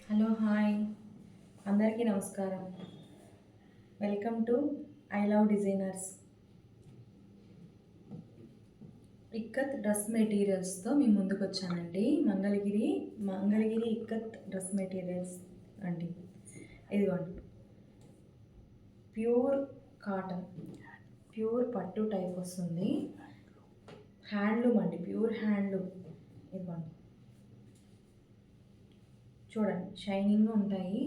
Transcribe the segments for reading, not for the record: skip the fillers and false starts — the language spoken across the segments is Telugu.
హలో హాయ్ అందరికీ నమస్కారం. Welcome to I love designers. Ikat dress మెటీరియల్స్తో మీ ముందుకు వచ్చానండి. మంగళగిరి ఇక్కత్ డ్రెస్ మెటీరియల్స్ అండి. ఇదిగోండి, ప్యూర్ కాటన్, ప్యూర్ పట్టు టైప్ వస్తుంది. హ్యాండ్లూమ్ అండి, ప్యూర్ హ్యాండ్లూమ్. ఇదిగోండి, చూడండి, షైనింగ్ ఉంటాయి.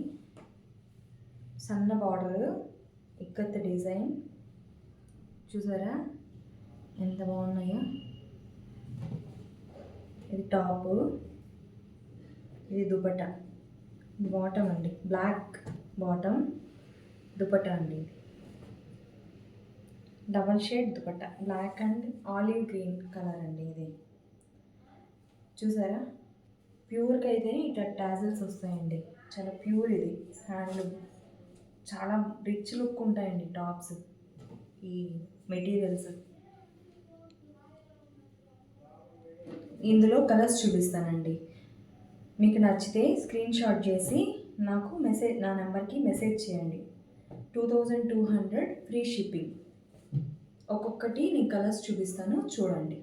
సన్న బార్డర్, ఇక్కత్ డిజైన్ చూసారా ఎంత బాగున్నాయో. ఇది టాప్, ఇది దుపట్టా, ఇది బాటమ్ అండి, బ్లాక్ బాటమ్ దుపట్టా అండి. Double shade dupatta, black and olive green colour అండి. ఇది చూసారా, ప్యూర్గా అయితే ఇట్లా టాజిల్స్ వస్తాయండి. చాలా ప్యూర్, ఇది హ్యాండ్లూమ్. చాలా రిచ్ లుక్ ఉంటాయండి టాప్స్, ఈ మెటీరియల్స్. ఇందులో కలర్స్ చూపిస్తానండి. మీకు నచ్చితే స్క్రీన్ షాట్ చేసి నాకు నా నెంబర్కి మెసేజ్ చేయండి. 2200 ఫ్రీ షిప్పింగ్. ఒక్కొక్కటి నేను కలర్స్ చూపిస్తాను, చూడండి.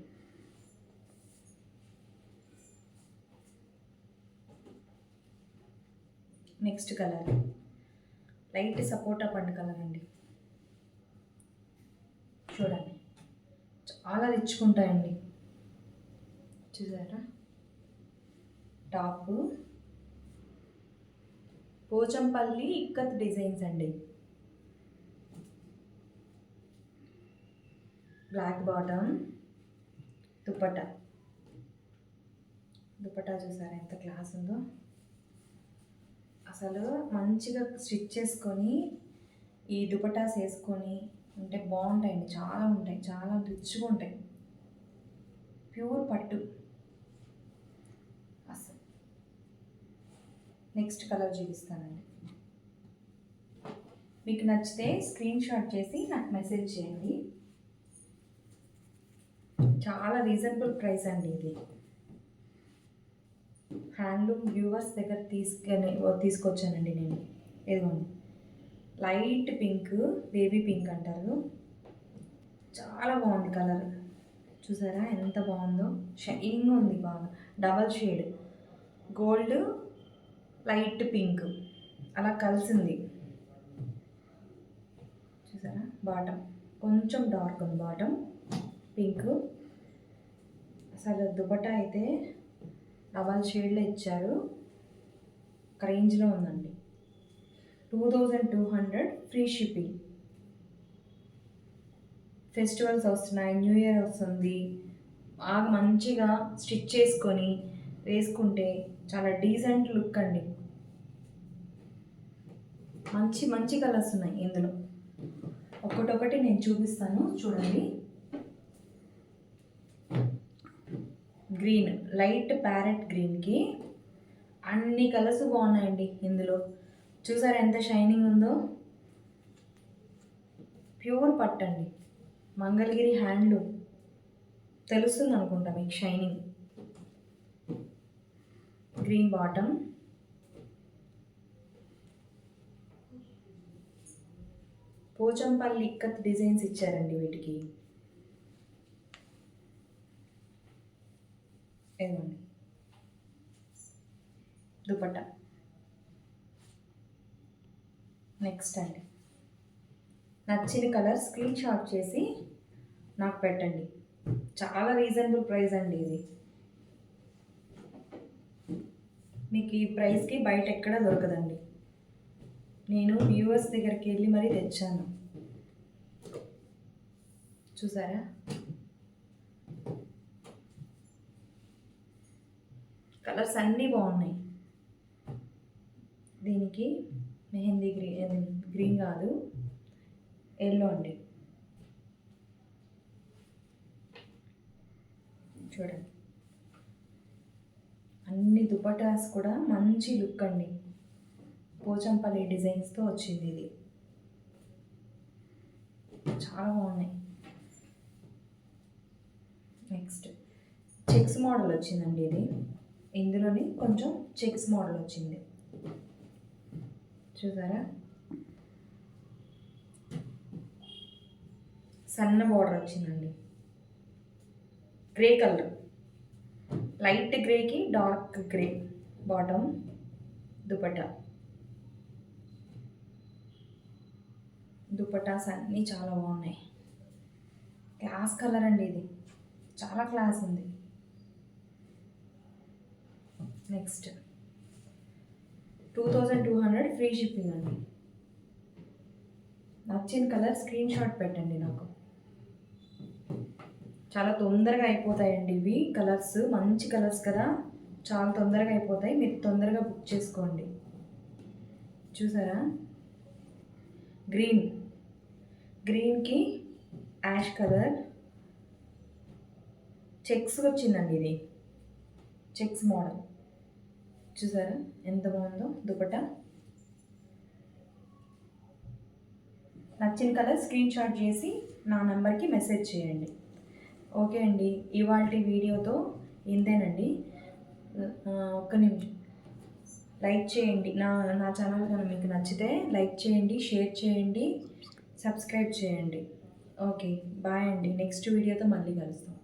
నెక్స్ట్ కలర్ లైట్ సపోటా పండు కలర్ అండి. చూడండి, చాలా రిచ్చుకుంటాయండి. చూసారా, టాప్ పోచంపల్లి ఇక్కత్ డిజైన్స్ అండి. బ్లాక్ బాటమ్, దుపట్టా చూసారా ఎంత క్లాస్ ఉందో. అసలు మంచిగా స్టిచ్ చేసుకొని ఈ దుపటాస్ వేసుకొని ఉంటే బాగుంటాయండి. చాలా ఉంటాయి, చాలా రిచ్గా ఉంటాయి. ప్యూర్ పట్టు అసలు. నెక్స్ట్ కలర్ చూపిస్తానండి. మీకు నచ్చితే స్క్రీన్ షాట్ చేసి నాకు మెసేజ్ చేయండి. చాలా రీజనబుల్ ప్రైస్ అండి. ఇది హ్యాండ్లూమ్ వ్యూవర్స్ దగ్గర తీసుకొచ్చానండి నేను. ఇదిగోండి, లైట్ పింక్, బేబీ పింక్ అంటారు. చాలా బాగుంది కలర్. చూసారా ఎంత బాగుందో, షైనింగ్ ఉంది బాగా. Double shade gold, light pink అలా కలిసింది. చూసారా, బాటమ్ కొంచెం డార్క్ ఉంది, బాటమ్ పింక్. అసలు దుపట్టా అయితే డబల్ షేడ్లో ఇచ్చారు. ఒక రేంజ్లో ఉందండి. 2200 ఫ్రీ షిప్పింగ్. ఫెస్టివల్స్ వస్తున్నాయి, న్యూ ఇయర్ వస్తుంది. బాగా మంచిగా స్టిచ్ చేసుకొని వేసుకుంటే చాలా డీసెంట్ లుక్ అండి. మంచి మంచి కలర్స్ ఉన్నాయి ఇందులో. ఒక్కొక్కటి నేను చూపిస్తాను, చూడండి. గ్రీన్, లైట్ ప్యారెట్ గ్రీన్కి అన్ని కలర్స్ బాగున్నాయండి ఇందులో. చూసారా ఎంత షైనింగ్ ఉందో. ప్యూర్ పట్టండి, మంగళగిరి హ్యాండ్లూమ్. తెలుస్తుంది అనుకుంటా మీకు shining. Green bottom, Pochampally ikat designs ఇచ్చారండి వీటికి. ఏమండి, దుపట్టా. నెక్స్ట్ అండి, నచ్చిన కలర్ స్క్రీన్ షాట్ చేసి నాకు పెట్టండి. చాలా రీజనబుల్ ప్రైస్ అండి ఇది. మీకు ఈ ప్రైస్కి బయట ఎక్కడ దొరకదండి. నేను వ్యూవర్స్ దగ్గరికి వెళ్ళి మరీ తెచ్చాను. చూసారా, కలర్స్ అన్నీ బాగున్నాయి. దీనికి మెహందీ గ్రీన్ కాదు, ఎల్లో అండి. చూడండి, అన్ని దుపటాస్ కూడా మంచి లుక్ అండి. పోచంపల్లి డిజైన్స్తో వచ్చింది ఇది. చాలా బాగున్నాయి. నెక్స్ట్ చెక్స్ మోడల్ వచ్చిందండి ఇది. ఇందులోనే కొంచెం చెక్స్ మోడల్ వచ్చింది. చూసారా, సన్న బార్డర్ వచ్చిందండి. గ్రే కలర్, లైట్ గ్రేకి dark grey bottom, dupatta. Dupattas అన్నీ చాలా బాగున్నాయి. క్లాస్ కలర్ అండి ఇది, చాలా క్లాస్ ఉంది. నెక్స్ట్ 2200 ఫ్రీ షిప్పింగ్ అండి. నచ్చిన కలర్ స్క్రీన్ షాట్ పెట్టండి నాకు. చాలా తొందరగా అయిపోతాయండి ఇవి కలర్స్, మంచి కలర్స్ కదా, చాలా తొందరగా అయిపోతాయి. మీరు తొందరగా బుక్ చేసుకోండి. చూసారా, గ్రీన్కి యాష్ కలర్ చెక్స్ వచ్చిందండి. ఇది చెక్స్ మోడల్. చూసారా ఎంత బాగుందో దుపట్టా. నచ్చిన కలర్ స్క్రీన్ షాట్ చేసి నా నెంబర్కి మెసేజ్ చేయండి. ఓకే అండి, ఇవాళ వీడియోతో ఇంతేనండి. ఒక్క నిమిషం, లైక్ చేయండి. నా ఛానల్ కనుక మీకు నచ్చితే లైక్ చేయండి, షేర్ చేయండి, సబ్స్క్రైబ్ చేయండి. ఓకే, బాయ్ అండి. నెక్స్ట్ వీడియోతో మళ్ళీ కలుస్తాం.